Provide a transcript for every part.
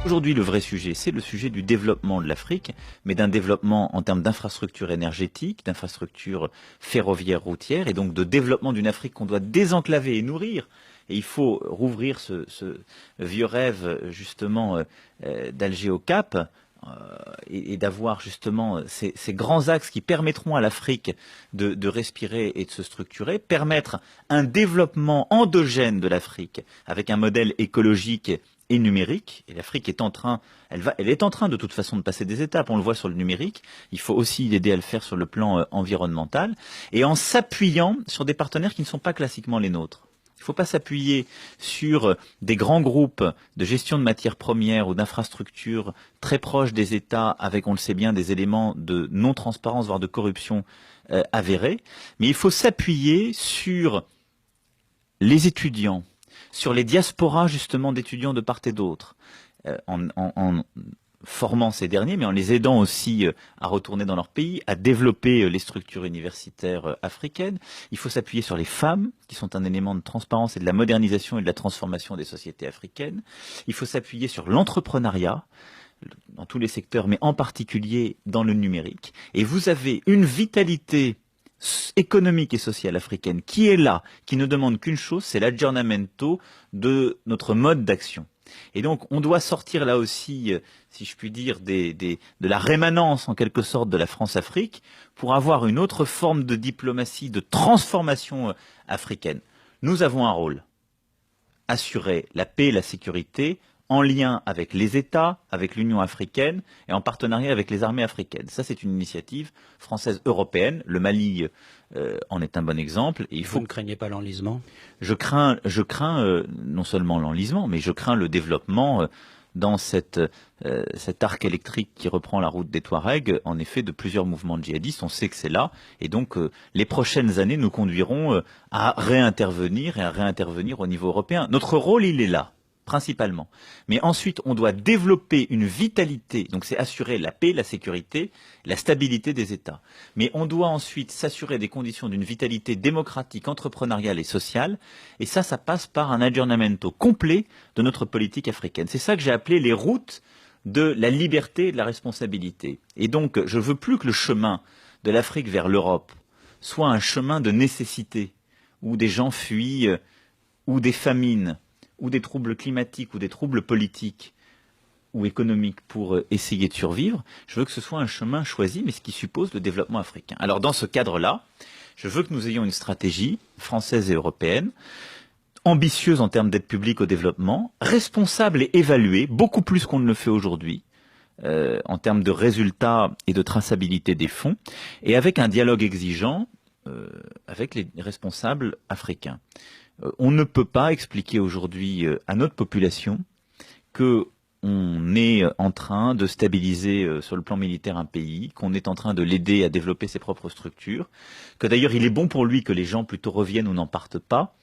Aujourd'hui, le vrai sujet, c'est le sujet du développement de l'Afrique, mais d'un développement en termes d'infrastructures énergétiques, d'infrastructures ferroviaires, routières, et donc de développement d'une Afrique qu'on doit désenclaver et nourrir. Et il faut rouvrir ce vieux rêve, justement, d'Alger au Cap, et d'avoir justement ces grands axes qui permettront à l'Afrique de respirer et de se structurer, permettre un développement endogène de l'Afrique avec un modèle écologique et numérique, et l'Afrique est en train, elle est en train de toute façon de passer des étapes, on le voit sur le numérique, il faut aussi l'aider à le faire sur le plan environnemental, et en s'appuyant sur des partenaires qui ne sont pas classiquement les nôtres. Il ne faut pas s'appuyer sur des grands groupes de gestion de matières premières ou d'infrastructures très proches des États, avec, on le sait bien, des éléments de non-transparence, voire de corruption avérés, mais il faut s'appuyer sur les étudiants, sur les diasporas justement d'étudiants de part et d'autre, en formant ces derniers, mais en les aidant aussi à retourner dans leur pays, à développer les structures universitaires africaines. Il faut s'appuyer sur les femmes, qui sont un élément de transparence et de la modernisation et de la transformation des sociétés africaines. Il faut s'appuyer sur l'entrepreneuriat, dans tous les secteurs, mais en particulier dans le numérique. Et vous avez une vitalité économique et sociale africaine qui est là, qui ne demande qu'une chose, c'est l'aggiornamento de notre mode d'action. Et donc, on doit sortir là aussi, si je puis dire, de la rémanence en quelque sorte de la France-Afrique pour avoir une autre forme de diplomatie, de transformation africaine. Nous avons un rôle, assurer la paix et la sécurité en lien avec les États, avec l'Union africaine et en partenariat avec les armées africaines. Ça, c'est une initiative française européenne. Le Mali en est un bon exemple. Et Vous ne craignez pas l'enlisement? Je crains non seulement l'enlisement, mais je crains le développement dans cet arc électrique qui reprend la route des Touaregs, en effet, de plusieurs mouvements djihadistes. On sait que c'est là. Et donc, les prochaines années nous conduiront à réintervenir et à réintervenir au niveau européen. Notre rôle, il est là, principalement. Mais ensuite, on doit développer une vitalité, donc c'est assurer la paix, la sécurité, la stabilité des États. Mais on doit ensuite s'assurer des conditions d'une vitalité démocratique, entrepreneuriale et sociale, et ça passe par un aggiornamento complet de notre politique africaine. C'est ça que j'ai appelé les routes de la liberté et de la responsabilité. Et donc, je veux plus que le chemin de l'Afrique vers l'Europe soit un chemin de nécessité, où des gens fuient, ou des famines, ou des troubles climatiques, ou des troubles politiques, ou économiques pour essayer de survivre. Je veux que ce soit un chemin choisi, mais ce qui suppose le développement africain. Alors dans ce cadre-là, je veux que nous ayons une stratégie française et européenne, ambitieuse en termes d'aide publique au développement, responsable et évaluée, beaucoup plus qu'on ne le fait aujourd'hui, en termes de résultats et de traçabilité des fonds, et avec un dialogue exigeant avec les responsables africains. On ne peut pas expliquer aujourd'hui à notre population que on est en train de stabiliser sur le plan militaire un pays, qu'on est en train de l'aider à développer ses propres structures, que d'ailleurs il est bon pour lui que les gens plutôt reviennent ou n'en partent pas,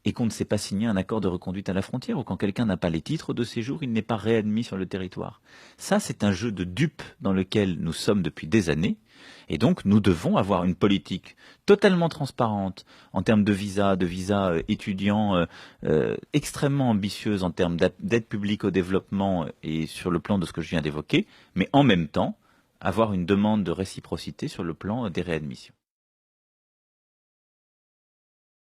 et qu'on ne sait pas signer un accord de reconduite à la frontière, ou quand quelqu'un n'a pas les titres de séjour, il n'est pas réadmis sur le territoire. Ça, c'est un jeu de dupes dans lequel nous sommes depuis des années, et donc nous devons avoir une politique totalement transparente en termes de visa étudiants, extrêmement ambitieuse en termes d'aide publique au développement et sur le plan de ce que je viens d'évoquer, mais en même temps, avoir une demande de réciprocité sur le plan des réadmissions.